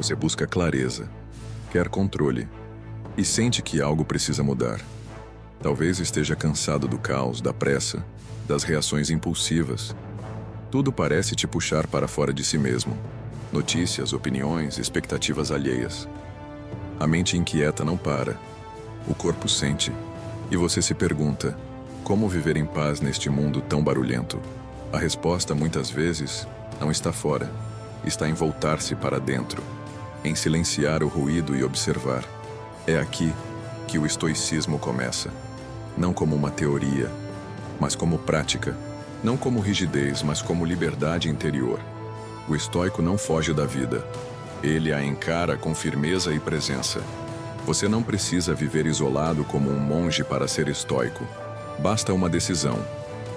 Você busca clareza, quer controle e sente que algo precisa mudar. Talvez esteja cansado do caos, da pressa, das reações impulsivas. Tudo parece te puxar para fora de si mesmo. Notícias, opiniões, expectativas alheias. A mente inquieta não para. O corpo sente. E você se pergunta: como viver em paz neste mundo tão barulhento? A resposta, muitas vezes, não está fora. Está em voltar-se para dentro, em silenciar o ruído e observar. É aqui que o estoicismo começa. Não como uma teoria, mas como prática. Não como rigidez, mas como liberdade interior. O estoico não foge da vida. Ele a encara com firmeza e presença. Você não precisa viver isolado como um monge para ser estoico. Basta uma decisão,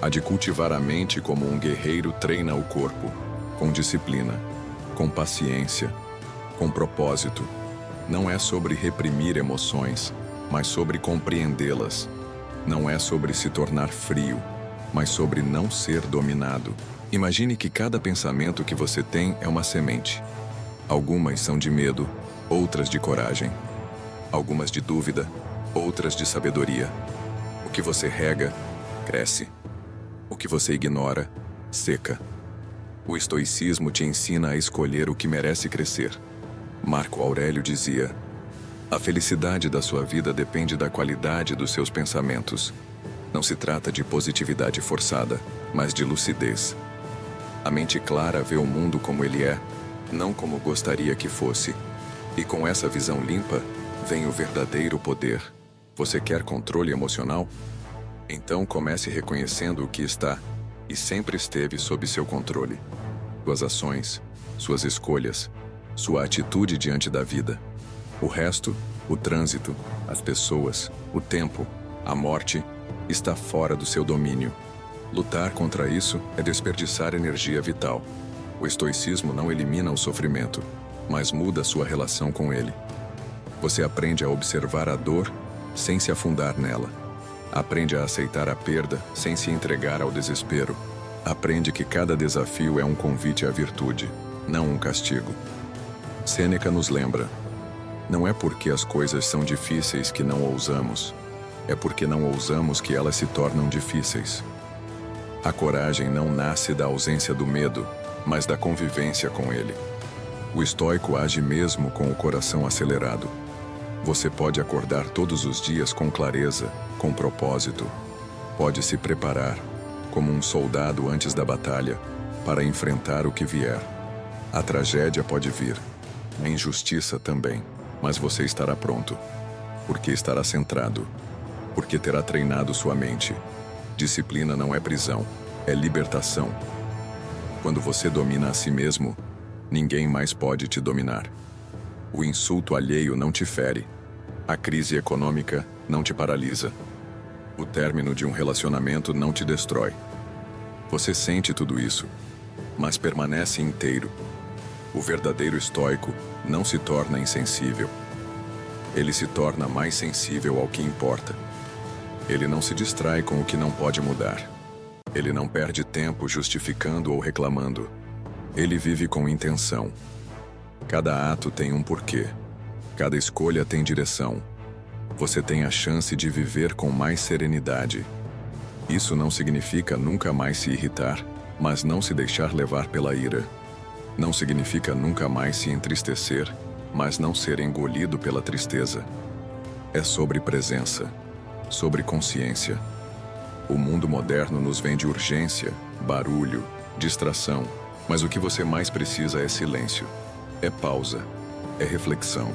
a de cultivar a mente como um guerreiro treina o corpo, com disciplina, com paciência, com propósito. Não é sobre reprimir emoções, mas sobre compreendê-las. Não é sobre se tornar frio, mas sobre não ser dominado. Imagine que cada pensamento que você tem é uma semente. Algumas são de medo, outras de coragem. Algumas de dúvida, outras de sabedoria. O que você rega, cresce. O que você ignora, seca. O estoicismo te ensina a escolher o que merece crescer. Marco Aurélio dizia: a felicidade da sua vida depende da qualidade dos seus pensamentos. Não se trata de positividade forçada, mas de lucidez. A mente clara vê o mundo como ele é, não como gostaria que fosse. E com essa visão limpa, vem o verdadeiro poder. Você quer controle emocional? Então comece reconhecendo o que está e sempre esteve sob seu controle. Suas ações, suas escolhas, sua atitude diante da vida. O resto, o trânsito, as pessoas, o tempo, a morte, está fora do seu domínio. Lutar contra isso é desperdiçar energia vital. O estoicismo não elimina o sofrimento, mas muda sua relação com ele. Você aprende a observar a dor sem se afundar nela. Aprende a aceitar a perda sem se entregar ao desespero. Aprende que cada desafio é um convite à virtude, não um castigo. Sêneca nos lembra: não é porque as coisas são difíceis que não ousamos, é porque não ousamos que elas se tornam difíceis. A coragem não nasce da ausência do medo, mas da convivência com ele. O estoico age mesmo com o coração acelerado. Você pode acordar todos os dias com clareza, com propósito. Pode se preparar, como um soldado antes da batalha, para enfrentar o que vier. A tragédia pode vir, a injustiça também, mas você estará pronto, porque estará centrado, porque terá treinado sua mente. Disciplina não é prisão, é libertação. Quando você domina a si mesmo, ninguém mais pode te dominar. O insulto alheio não te fere. A crise econômica não te paralisa. O término de um relacionamento não te destrói. Você sente tudo isso, mas permanece inteiro. O verdadeiro estoico não se torna insensível. Ele se torna mais sensível ao que importa. Ele não se distrai com o que não pode mudar. Ele não perde tempo justificando ou reclamando. Ele vive com intenção. Cada ato tem um porquê. Cada escolha tem direção. Você tem a chance de viver com mais serenidade. Isso não significa nunca mais se irritar, mas não se deixar levar pela ira. Não significa nunca mais se entristecer, mas não ser engolido pela tristeza. É sobre presença, sobre consciência. O mundo moderno nos vende urgência, barulho, distração, mas o que você mais precisa é silêncio, é pausa, é reflexão.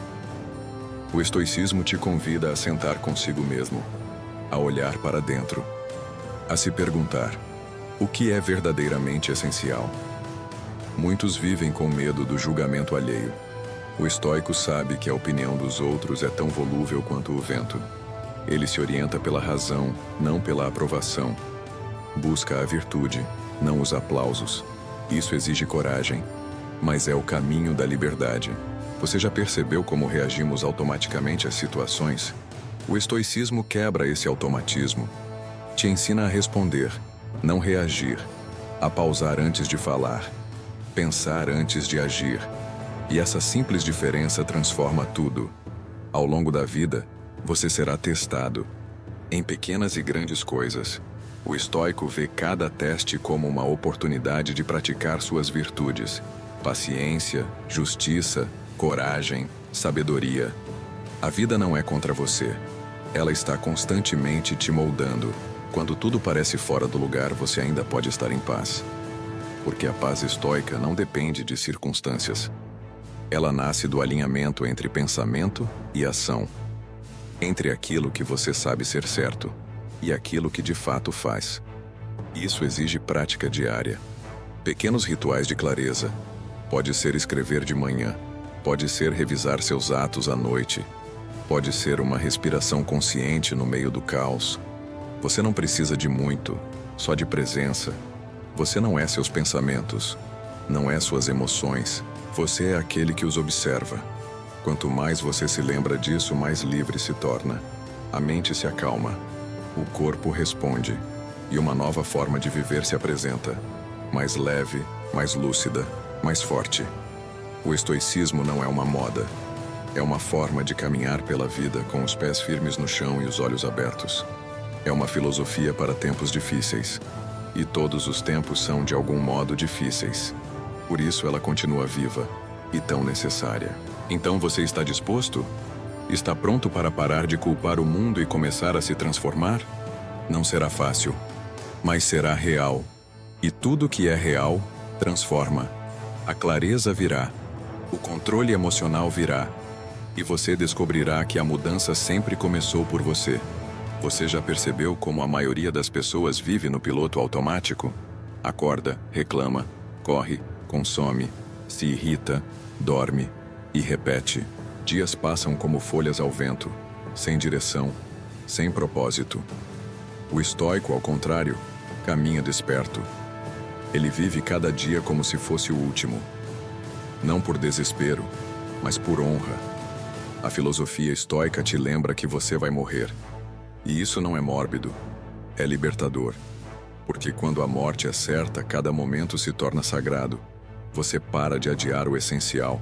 O estoicismo te convida a sentar consigo mesmo, a olhar para dentro, a se perguntar: o que é verdadeiramente essencial? Muitos vivem com medo do julgamento alheio. O estoico sabe que a opinião dos outros é tão volúvel quanto o vento. Ele se orienta pela razão, não pela aprovação. Busca a virtude, não os aplausos. Isso exige coragem, mas é o caminho da liberdade. Você já percebeu como reagimos automaticamente às situações? O estoicismo quebra esse automatismo. Te ensina a responder, não reagir, a pausar antes de falar, pensar antes de agir. E essa simples diferença transforma tudo. Ao longo da vida, você será testado em pequenas e grandes coisas. O estoico vê cada teste como uma oportunidade de praticar suas virtudes: paciência, justiça, coragem, sabedoria. A vida não é contra você. Ela está constantemente te moldando. Quando tudo parece fora do lugar, você ainda pode estar em paz. Porque a paz estoica não depende de circunstâncias. Ela nasce do alinhamento entre pensamento e ação, entre aquilo que você sabe ser certo e aquilo que de fato faz. Isso exige prática diária. Pequenos rituais de clareza. Pode ser escrever de manhã, pode ser revisar seus atos à noite, pode ser uma respiração consciente no meio do caos. Você não precisa de muito, só de presença. Você não é seus pensamentos, não é suas emoções. Você é aquele que os observa. Quanto mais você se lembra disso, mais livre se torna. A mente se acalma, o corpo responde, e uma nova forma de viver se apresenta. Mais leve, mais lúcida, mais forte. O estoicismo não é uma moda. É uma forma de caminhar pela vida com os pés firmes no chão e os olhos abertos. É uma filosofia para tempos difíceis. E todos os tempos são, de algum modo, difíceis. Por isso ela continua viva e tão necessária. Então você está disposto? Está pronto para parar de culpar o mundo e começar a se transformar? Não será fácil, mas será real. E tudo que é real, transforma. A clareza virá, o controle emocional virá, e você descobrirá que a mudança sempre começou por você. Você já percebeu como a maioria das pessoas vive no piloto automático? Acorda, reclama, corre, consome, se irrita, dorme e repete. Dias passam como folhas ao vento, sem direção, sem propósito. O estoico, ao contrário, caminha desperto. Ele vive cada dia como se fosse o último. Não por desespero, mas por honra. A filosofia estoica te lembra que você vai morrer. E isso não é mórbido, é libertador. Porque quando a morte é certa, cada momento se torna sagrado. Você para de adiar o essencial,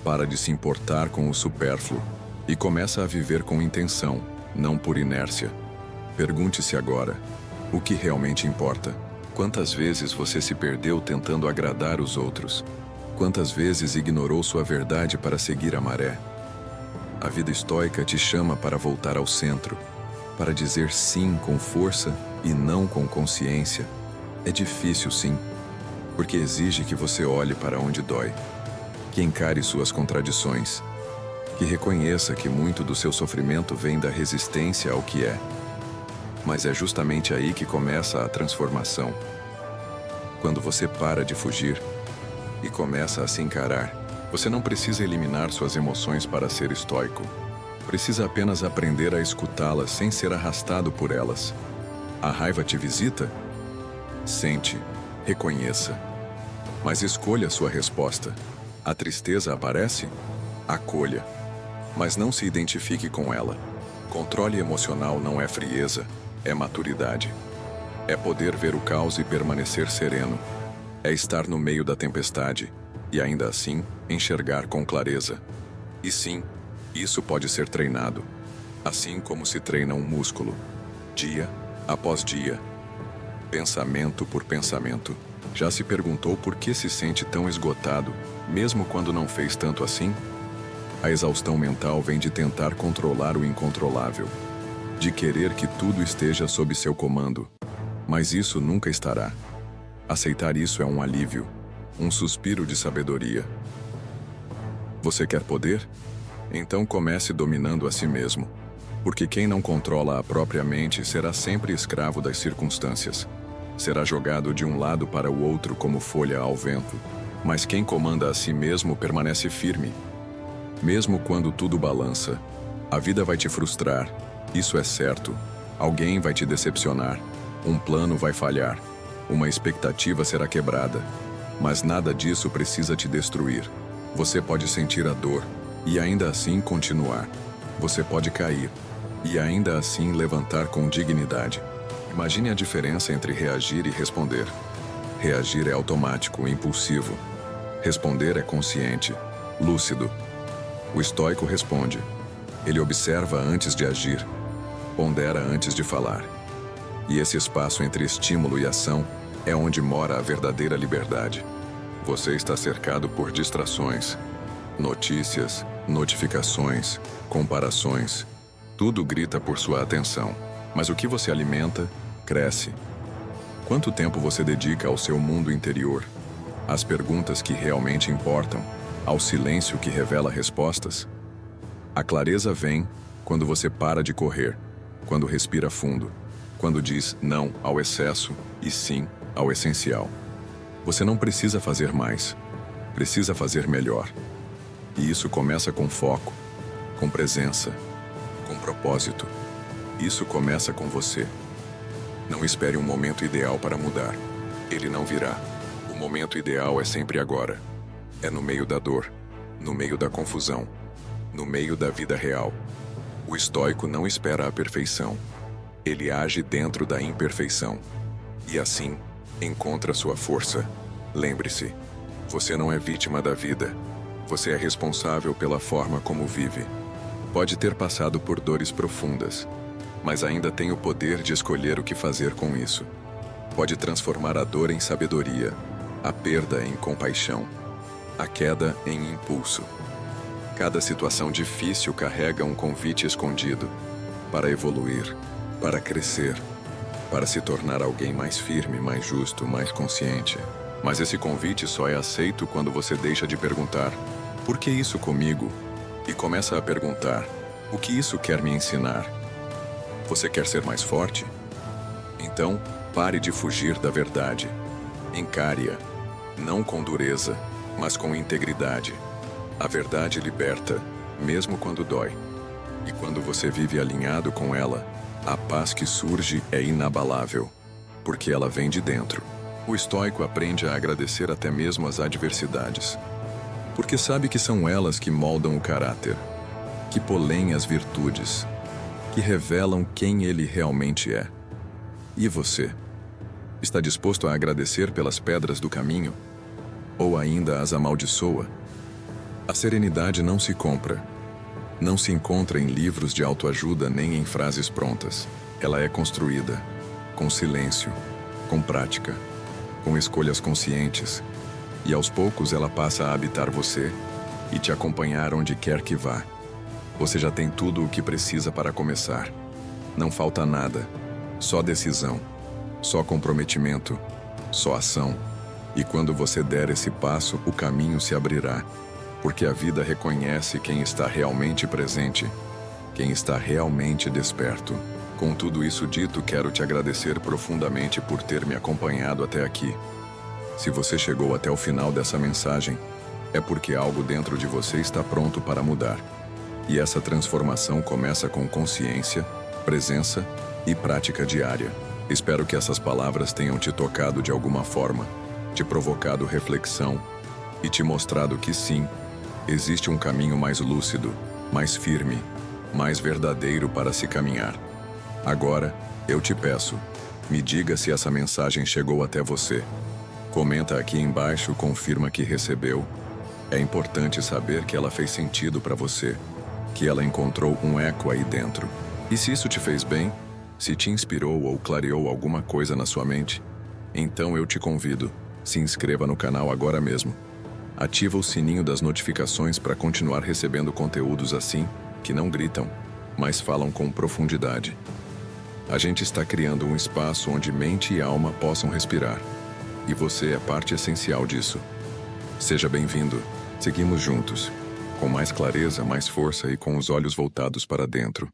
para de se importar com o supérfluo e começa a viver com intenção, não por inércia. Pergunte-se agora, o que realmente importa? Quantas vezes você se perdeu tentando agradar os outros? Quantas vezes ignorou sua verdade para seguir a maré? A vida estoica te chama para voltar ao centro, para dizer sim com força e não com consciência. É difícil, sim, porque exige que você olhe para onde dói, que encare suas contradições, que reconheça que muito do seu sofrimento vem da resistência ao que é. Mas é justamente aí que começa a transformação. Quando você para de fugir e começa a se encarar, você não precisa eliminar suas emoções para ser estoico. Precisa apenas aprender a escutá-las sem ser arrastado por elas. A raiva te visita? Sente, reconheça. Mas escolha sua resposta. A tristeza aparece? Acolha. Mas não se identifique com ela. Controle emocional não é frieza, é maturidade. É poder ver o caos e permanecer sereno. É estar no meio da tempestade e ainda assim enxergar com clareza. E sim, isso pode ser treinado, assim como se treina um músculo, dia após dia, pensamento por pensamento. Já se perguntou por que se sente tão esgotado, mesmo quando não fez tanto assim? A exaustão mental vem de tentar controlar o incontrolável, de querer que tudo esteja sob seu comando. Mas isso nunca estará. Aceitar isso é um alívio, um suspiro de sabedoria. Você quer poder? Então comece dominando a si mesmo, porque quem não controla a própria mente será sempre escravo das circunstâncias. Será jogado de um lado para o outro como folha ao vento. Mas quem comanda a si mesmo permanece firme. Mesmo quando tudo balança, a vida vai te frustrar, isso é certo. Alguém vai te decepcionar, um plano vai falhar, uma expectativa será quebrada. Mas nada disso precisa te destruir. Você pode sentir a dor e ainda assim continuar. Você pode cair e ainda assim levantar com dignidade. Imagine a diferença entre reagir e responder. Reagir é automático, impulsivo. Responder é consciente. lúcido. O estoico responde. Ele observa antes de agir, pondera antes de falar. E esse espaço entre estímulo e ação é onde mora a verdadeira liberdade. Você está cercado por distrações, notícias, notificações, comparações. Tudo grita por sua atenção. Mas o que você alimenta, cresce. Quanto tempo você dedica ao seu mundo interior? Às perguntas que realmente importam? Ao silêncio que revela respostas? A clareza vem quando você para de correr, quando respira fundo, quando diz não ao excesso e sim ao essencial. Você não precisa fazer mais, precisa fazer melhor. E isso começa com foco, com presença, com propósito. Isso começa com você. Não espere um momento ideal para mudar. Ele não virá. O momento ideal é sempre agora. É no meio da dor, no meio da confusão, no meio da vida real. O estoico não espera a perfeição. Ele age dentro da imperfeição. E assim, encontra sua força. Lembre-se, você não é vítima da vida. Você é responsável pela forma como vive. Pode ter passado por dores profundas, mas ainda tem o poder de escolher o que fazer com isso. Pode transformar a dor em sabedoria, a perda em compaixão, a queda em impulso. Cada situação difícil carrega um convite escondido para evoluir, para crescer, para se tornar alguém mais firme, mais justo, mais consciente. Mas esse convite só é aceito quando você deixa de perguntar: por que isso comigo? E começa a perguntar: o que isso quer me ensinar? Você quer ser mais forte? Então, pare de fugir da verdade. Encare-a, não com dureza, mas com integridade. A verdade liberta, mesmo quando dói. E quando você vive alinhado com ela, a paz que surge é inabalável, porque ela vem de dentro. O estoico aprende a agradecer até mesmo as adversidades, porque sabe que são elas que moldam o caráter, que polem as virtudes, que revelam quem ele realmente é. E você? Está disposto a agradecer pelas pedras do caminho? Ou ainda as amaldiçoa? A serenidade não se compra. Não se encontra em livros de autoajuda nem em frases prontas. Ela é construída, com silêncio, com prática, com escolhas conscientes. E aos poucos ela passa a habitar você e te acompanhar onde quer que vá. Você já tem tudo o que precisa para começar. Não falta nada, só decisão, só comprometimento, só ação. E quando você der esse passo, o caminho se abrirá, porque a vida reconhece quem está realmente presente, quem está realmente desperto. Com tudo isso dito, quero te agradecer profundamente por ter me acompanhado até aqui. Se você chegou até o final dessa mensagem, é porque algo dentro de você está pronto para mudar. E essa transformação começa com consciência, presença e prática diária. Espero que essas palavras tenham te tocado de alguma forma, te provocado reflexão e te mostrado que sim, existe um caminho mais lúcido, mais firme, mais verdadeiro para se caminhar. Agora, eu te peço, me diga se essa mensagem chegou até você. Comenta aqui embaixo, confirma que recebeu. É importante saber que ela fez sentido para você, que ela encontrou um eco aí dentro. E se isso te fez bem, se te inspirou ou clareou alguma coisa na sua mente, então eu te convido, se inscreva no canal agora mesmo. Ativa o sininho das notificações para continuar recebendo conteúdos assim, que não gritam, mas falam com profundidade. A gente está criando um espaço onde mente e alma possam respirar. E você é parte essencial disso. Seja bem-vindo. Seguimos juntos, com mais clareza, mais força e com os olhos voltados para dentro.